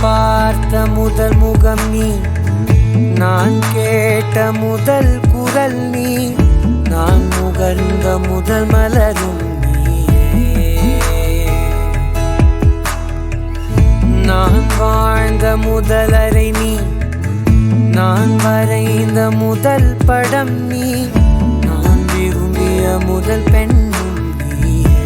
பார்த்த முதல் முகம் நீ, நான் கேட்ட முதல் குரல் நீ, நான் முகர்ந்த முதல் மலரும் நீயே. நான் வாழ்ந்த முதல் அறை நீ, நான் வரைந்த முதல் படம் நீ, நான் விரும்பிய முதல் பெண்ணும் நீயே.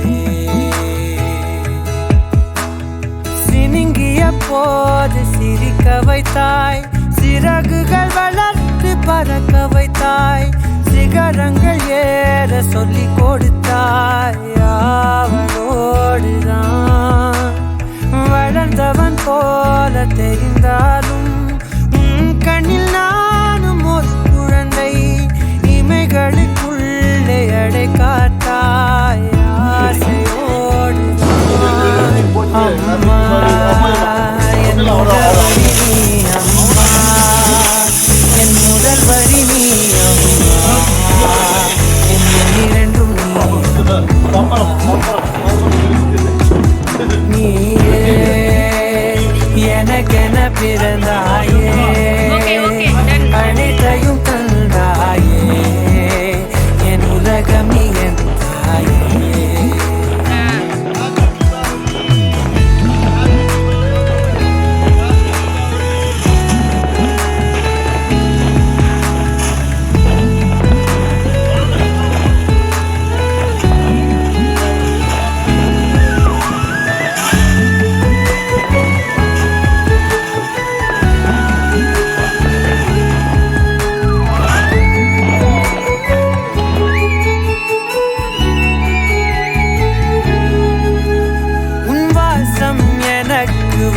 சினுங்கிய போது சிரிக்க வைத்தாய், சிறகுகள் வளர்த்து பறக்க வைத்தாய், சிகரங்கள் ஏற சொல்லி கொடுத்தாய். அவளோடுதான் வளர்ந்தவன் போல தெரிந்தாலும் கண்ணில் நானும் ஒரு குழந்தை, இமைகளுக்குள்ளே அடை காத்தாய். ஆசையோடு அம்மா என் முதல் வரி நீ, அம்மா என் முதல் வரி நீ, அம்மா என் இரண்டும் நீ, நீயே எனக்கென பிறந்தாயே, அனைத்தையும் தந்தாயே, என் உலகம் நீ என் தாயே.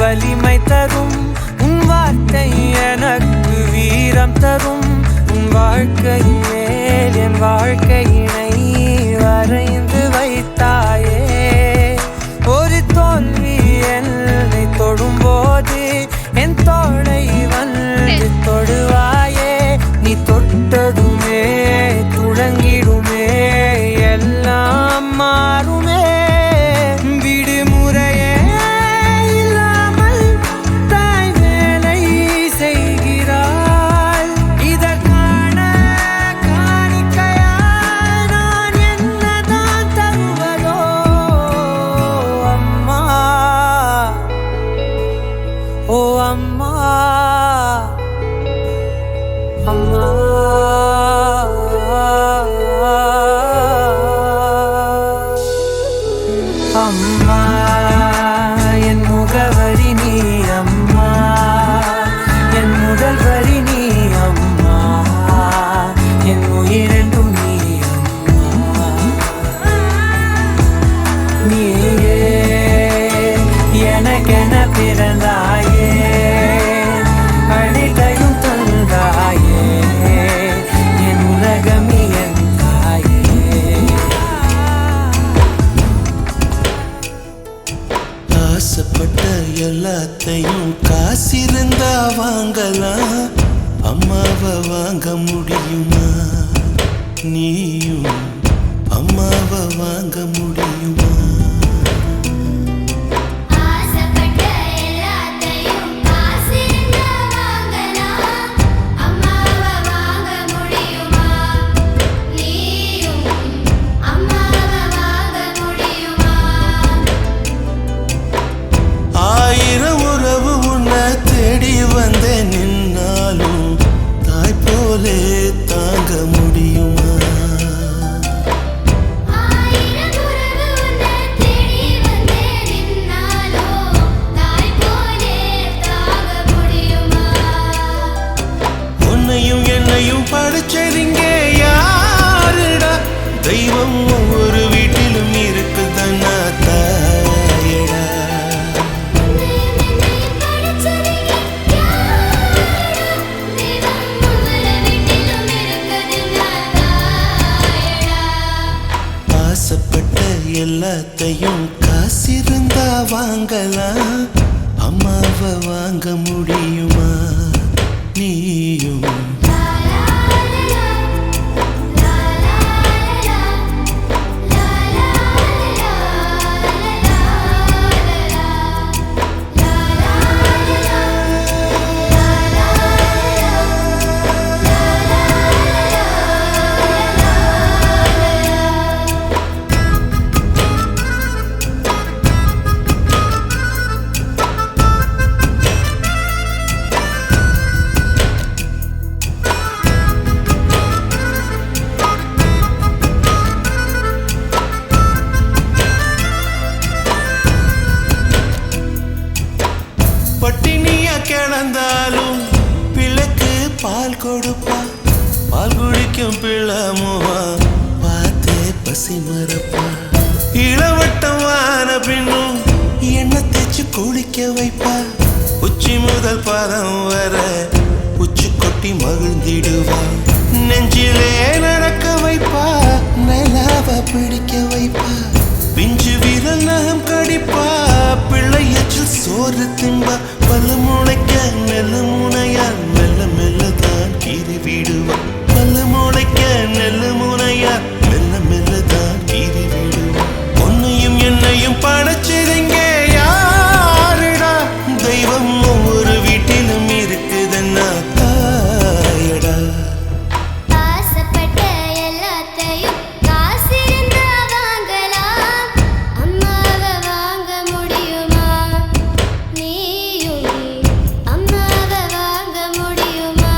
வலிமை தரும் உன் வார்த்தை எனக்கு வீரம் தரும், உன் வாழ்க்கை மேல் என் வாழ்க்கையினை வரைந்து வைத்தாயே. ஒரு தோல்வி என்னை தொடும்போது என் தோளை வந்து தொடுவாயே. நீ தொட்டதுமே துளங்கிடுமே, எல்லாம் மாறுமே. விடுமுறையே அம்மா, அம்மா, அம்மா என் முகவரி நீ, அம்மா என் முதல் வரி நீ, அம்மா என் உயிரென்றும் நீ, அம்மா நீயே எனக்கென பிறந்தாயே, அனைத்தையும் தந்தாயே, என் உலகம் நீ என் தாயே. ஆசைப்பட்ட எல்லாத்தையும் காசிருந்தா வாங்கலாம், அம்மாவை வாங்க முடியுமா? நீயும் அம்மாவை வாங்க முடியுமா? ஆயிரம் உறவு உன்னை தேடி வந்தே நின்னாலும் தாய் போலே தாங்க முடியுமா? உன்னையும் என்னையும் படிச்சதிங்க யாருடா? தெய்வம் ஒவ்வொரு வீட்டிலும் இருக்குதன்னா தாயடா. ஆசைப்பட்ட எல்லாத்தையும் காசிருந்தா வாங்கலாம், அம்மாவை வாங்க முடியுமா? நீயும் பட்டினியா கிடந்தாலும் பிள்ளைக்கு பால் கொடுப்பா. பால் குடிக்கும் பிள்ளமுவா பார்த்தே பசி மறப்பா. இளவட்டமான பின்னும் எண்ணெய் தேய்ச்சி குளிக்க வைப்பா. உச்சி முதல் பாதம் வர உச்சி கொட்டி மகிழ்ந்திடுவா. நெஞ்சிலே நடக்க வைப்பா, நிலாவ பிடிக்க வைப்பா. பிஞ்சு விரல் நகம் கடிப்பா, பிள்ளை எச்சில் சோறு திம்பா. பல்லு முளைக்க நெல்லு முனையா மெல்ல மெல்லதான் கீறி விடுவா. பல்லு முளைக்க நெல்லு முனையா மெல்ல மெல்லதான் கீறி விடுவா. உன்னையும் என்னையும் படைச்சதுங்க யாருடா? தெய்வம் ஒவ்வொரு வீட்டிலும் இருக்குதுன்னா தாயடா. ஆசைப்பட்ட எல்லாத்தையும் காசிருந்தா வாங்கலாம். அம்மாவை வாங்க முடியுமா? நீயும் அம்மாவை வாங்க முடியுமா?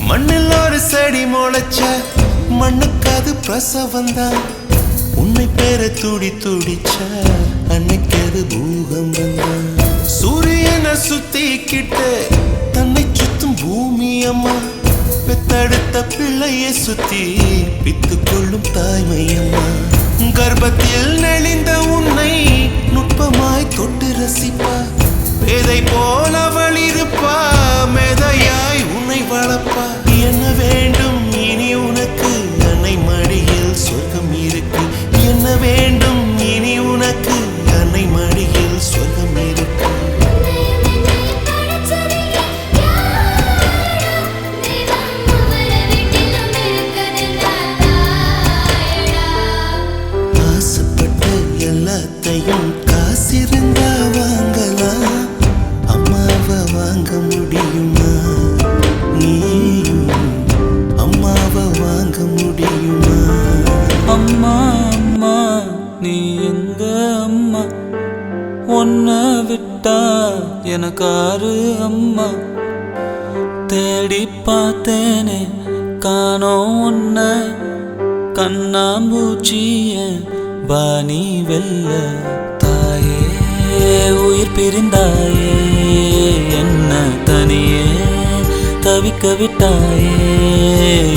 மண்ணில் ஒரு செடி முளைச்ச மண்ணுக்கு அது பிரசவந்தான். உன்னை பேர துடி துடிச்ச அன்னைக்கு அது பூகம்பம் தான். சூரியனை சுத்திக்கிட்டு தன்னை சுத்தும் பூமி அம்மா. பெத்தெடுத்த பிள்ளையை சுத்தி பித்து கொள்ளும் தாய்மை அம்மா. கர்ப்பத்தில் நெளிந்த உன்னை நுட்பமாய் தொட்டு ரசிப்பா. பேதை போல அவள் இருப்பா, மேதையாய் உன்னை வளர்ப்பா. என்ன வேண்டும் இனி உனக்கு? அன்னை மடியில் சொர்க்கம் இருக்கு. என்ன வேண்டும் இனி உனக்கு? அன்னை மடியில் சொர்க்கம் இருக்கு. ஆசைப்பட்ட எல்லாத்தையும் காசிருந்தா வாங்கலாம். அம்மாவை வாங்க முடியுமா? நீயும் அம்மாவை வாங்க முடியுமா? அம்மா அம்மா நீ எங்க அம்மா? உன்னை விட்டா எனக்காரு அம்மா? தேடி பார்த்தேனே காணோம் உன்னை. கண்ணாம்பூச்சிய வாணி வெல்ல தாயே உயிர் பிரிந்தாயே. என்ன தனியே தவிக்க விட்டாயே.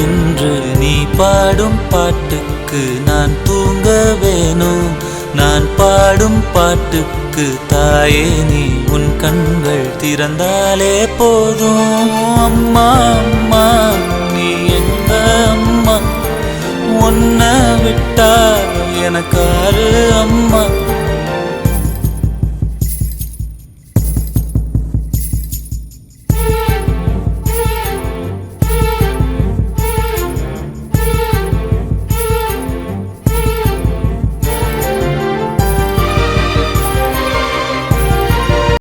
இன்று நீ பாடும் பாட்டுக்கு நான் தூங்க வேணும். நான் பாடும் பாட்டுக்கு தாயே நீ உன் கண்கள் திறந்தாலே போதும். அம்மா அம்மா நீ எங்க அம்மா? உன்னை விட்டா எனக்காரு அம்மா?